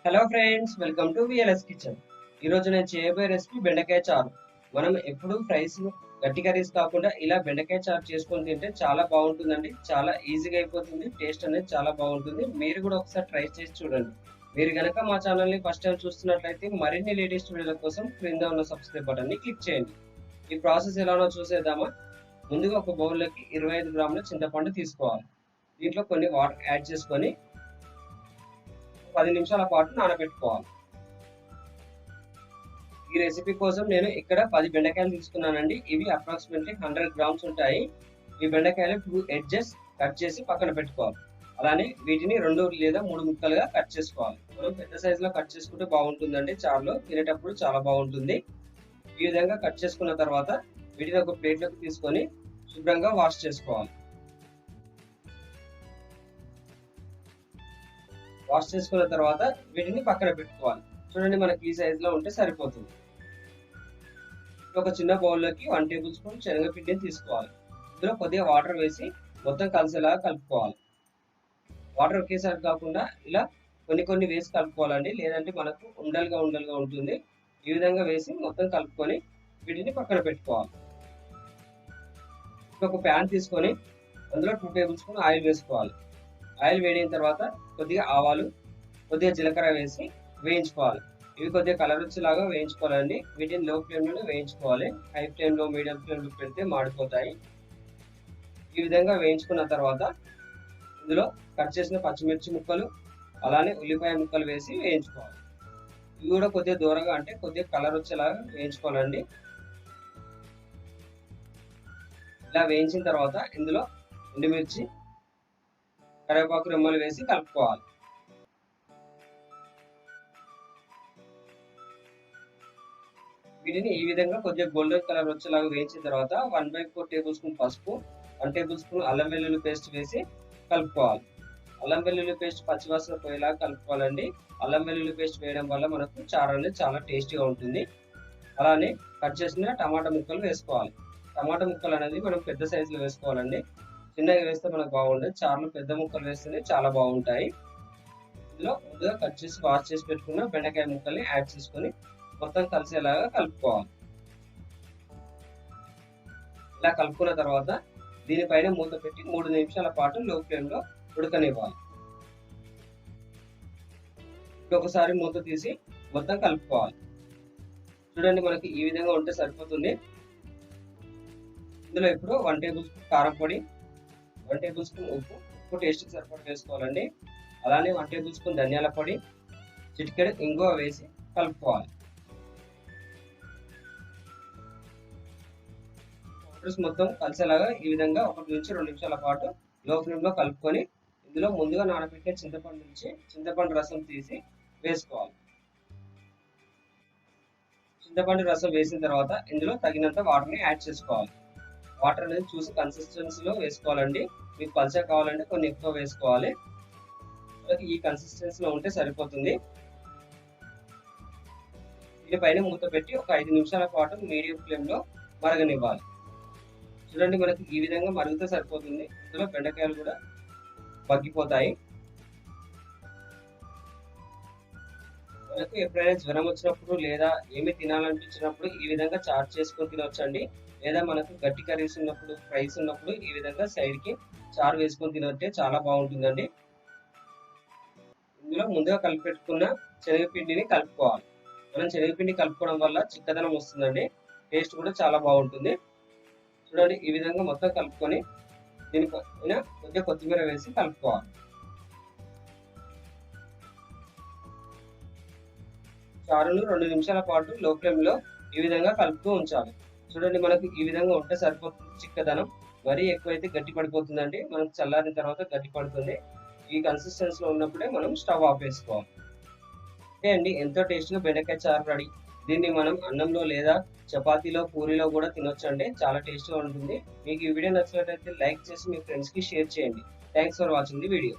Hello friends, welcome to VLS kitchen. ఈరోజు నేను చేయబోయే రెసిపీ బెండకాయ చారు. మనం ఎప్పుడు ఫ్రైస్ గట్టి కర్రీస్ కాకుండా ఇలా బెండకాయ చారు చేసుకొని తింటే చాలా బాగుంటుందండి. చాలా ఈజీగా అయిపోతుంది. టేస్ట్ అనేది చాలా బాగుంటుంది. మీరు కూడా ఒకసారి ట్రై చేసి చూడండి. మీరు కనుక మా ఛానల్ని ఫస్ట్ టైం చూస్తున్నట్లయితే మరిన్ని లేటెస్ట్ వీడియోల కోసం క్రింద ఉన్న సబ్స్క్రైబ్ బటన్ని క్లిక్ చేయండి. ఈ ప్రాసెస్ ఎలానో చూసేద్దామా. ముందుగా ఒక బౌల్లోకి 25 గ్రాముల చింతపండు తీసుకోవాలి. దీంట్లో కొన్ని వాటర్ యాడ్ చేసుకొని 10 నిమిషాల పాటు నానబెట్టుకోవాలి. ఈ రెసిపీ కోసం నేను ఇక్కడ 10 బెండకాయలు తీసుకున్నానండి. ఇవి అప్రాక్సిమేట్లీ 100 గ్రామ్స్ ఉంటాయి. ఈ బెండకాయలు 2 ఎడ్జెస్ కట్ చేసి పక్కన పెట్టుకోవాలి. అలానే వీటిని 2 లేదా 3 ముక్కలుగా కట్ చేసుకోవాలి. మనం పెద్ద సైజులో కట్ చేసుకుంటే బాగుంటుందండి. చారులో తినేటప్పుడు చాలా బాగుంటుంది. ఈ విధంగా కట్ చేసుకున్న తర్వాత వీటిని ఒక ప్లేట్లోకి తీసుకొని శుభ్రంగా వాష్ చేసుకోవాలి. వాష్ చేసుకున్న తర్వాత వీటిని పక్కన పెట్టుకోవాలి. చూడండి, మనకి ఈ సైజ్ లో ఉంటే సరిపోతుంది. ఒక చిన్న బౌల్లోకి 1 టేబుల్ స్పూన్ శనగపిండిని తీసుకోవాలి. ఇందులో కొద్దిగా వాటర్ వేసి మొత్తం కలిసేలాగా కలుపుకోవాలి. వాటర్ ఒకేసారి కాకుండా ఇలా కొన్ని వేసి కలుపుకోవాలండి, లేదంటే మనకు ఉండలుగా ఉంటుంది. ఈ విధంగా వేసి మొత్తం కలుపుకొని వీటిని పక్కన పెట్టుకోవాలి. ఒక ప్యాన్ తీసుకొని అందులో 2 టేబుల్ స్పూన్ ఆయిల్ వేసుకోవాలి. ఆయిల్ వేడిన తర్వాత కొద్దిగా ఆవాలు, కొద్దిగా జీలకర్ర వేసి వేయించుకోవాలి. ఇవి కొద్దిగా కలర్ వచ్చేలాగా వేయించుకోవాలండి. వీటిని లో ఫ్లేమ్లోనే వేయించుకోవాలి. హై ఫ్లేమ్లో, మీడియం ఫ్లేమ్లో పెడితే మాడిపోతాయి. ఈ విధంగా వేయించుకున్న తర్వాత ఇందులో కట్ చేసిన పచ్చిమిర్చి ముక్కలు, అలానే ఉల్లిపాయ ముక్కలు వేసి వేయించుకోవాలి. ఇవి కూడా కొద్దిగా దూరంగా, అంటే కొద్దిగా కలర్ వచ్చేలాగా వేయించుకోవాలండి. ఇలా వేయించిన తర్వాత ఇందులో ఎండుమిర్చి, కరివేపాకు రెమ్మలు వేసి కలుపుకోవాలి. వీటిని ఈ విధంగా కొద్దిగా గోల్డెన్ కలర్ వచ్చేలాగా వేయించిన తర్వాత 1/4 టేబుల్ స్పూన్ పసుపు, 1 టేబుల్ స్పూన్ అల్లం వెల్లుల్లి పేస్ట్ వేసి కలుపుకోవాలి. అల్లం వెల్లుల్లి పేస్ట్ పచ్చివాసన పోయేలాగా కలుపుకోవాలండి. అల్లం వెల్లుల్లి పేస్ట్ వేయడం వల్ల మనకు చారు అనేది చాలా టేస్టీగా ఉంటుంది. అలానే కట్ చేసిన టమాటా ముక్కలు వేసుకోవాలి. టమాటా ముక్కలు అనేది మనం పెద్ద సైజులో వేసుకోవాలండి. చిన్నగా వేస్తే మనకు బాగుండదు. చారులో పెద్ద ముక్కలు వేస్తేనే చాలా బాగుంటాయి. ఇందులో ముందుగా కట్ చేసి వాష్ చేసి పెట్టుకున్న బెండకాయ ముక్కల్ని యాడ్ చేసుకొని మొత్తం కలిసేలాగా కలుపుకోవాలి. ఇలా కలుపుకున్న తర్వాత దీనిపైన మూత పెట్టి 3 నిమిషాల పాటు లో ఫ్లేమ్లో ఉడకనివ్వాలి. ఒకసారి మూత తీసి మొత్తం కలుపుకోవాలి. చూడండి, మనకి ఈ విధంగా ఉంటే సరిపోతుంది. ఇందులో ఇప్పుడు 1 టేబుల్ స్పూన్ కారం పొడి, 1 టేబుల్ స్పూన్ ఉప్పు టేస్ట్కి సరిపడా వేసుకోవాలండి. అలానే 1 టేబుల్ స్పూన్ ధనియాల పొడి, చిటికెడు ఇంగువ వేసి కలుపుకోవాలి. మొత్తం కలిసేలాగా ఈ విధంగా 1 నుంచి 2 నిమిషాల పాటు లో ఫ్లేమ్లో కలుపుకొని ఇందులో ముందుగా నానబెట్టే చింతపండు రసం తీసి వేసుకోవాలి. చింతపండు రసం వేసిన తర్వాత ఇందులో తగినంత వాటర్ని యాడ్ చేసుకోవాలి. వాటర్ అనేది చూసి కన్సిస్టెన్సీలో వేసుకోవాలండి. మీకు పల్చగా కావాలంటే కొన్ని ఎక్కువ వేసుకోవాలి. ఈ కన్సిస్టెన్సీలో ఉంటే సరిపోతుంది. దీనిపైన మూత పెట్టి ఒక 5 నిమిషాల పాటు మీడియం ఫ్లేమ్లో మరగనివ్వాలి. చూడండి, మనకి ఈ విధంగా మరిగితే సరిపోతుంది. ఇందులో బెండకాయలు కూడా మగ్గిపోతాయి. మనకు ఎప్పుడైనా జ్వరం వచ్చినప్పుడు లేదా ఏమి తినాలనిపించినప్పుడు ఈ విధంగా చారు చేసుకొని తినొచ్చండి. లేదా మనకు గట్టి కర్రీస్ ఉన్నప్పుడు, ఫ్రైస్ ఉన్నప్పుడు ఈ విధంగా సైడ్ కి చారు వేసుకొని తినొచ్చే చాలా బాగుంటుందండి. ఇందులో ముందుగా కలిపి పెట్టుకున్న శనగపిండిని కలుపుకోవాలి. మనం శనగపిండి కలుపుకోవడం వల్ల చిక్కదనం వస్తుందండి. టేస్ట్ కూడా చాలా బాగుంటుంది. చూడండి, ఈ విధంగా మొత్తం కలుపుకొని దీనిపైన కొద్దిగా కొత్తిమీర వేసి కలుపుకోవాలి. చారును 2 నిమిషాల పాటు లో ఫ్లేమ్లో ఈ విధంగా కలుపుతూ ఉంచాలి. చూడండి, మనకు ఈ విధంగా ఉంటే సరిపోతుంది. చిక్కదనం మరీ ఎక్కువైతే గట్టి పడిపోతుందండి. మనకు చల్లారిన తర్వాత గట్టి పడుతుంది. ఈ కన్సిస్టెన్సీలో ఉన్నప్పుడే మనం స్టవ్ ఆఫ్ వేసుకోవాలి. ఓకే అండి, ఎంతో టేస్టీగా బెండకాయ చారు రెడీ. దీన్ని మనం అన్నంలో లేదా చపాతీలో, పూరీలో కూడా తినొచ్చండి. చాలా టేస్టీగా ఉంటుంది. మీకు ఈ వీడియో నచ్చినట్లయితే లైక్ చేసి మీ ఫ్రెండ్స్కి షేర్ చేయండి. Thanks for watching the video.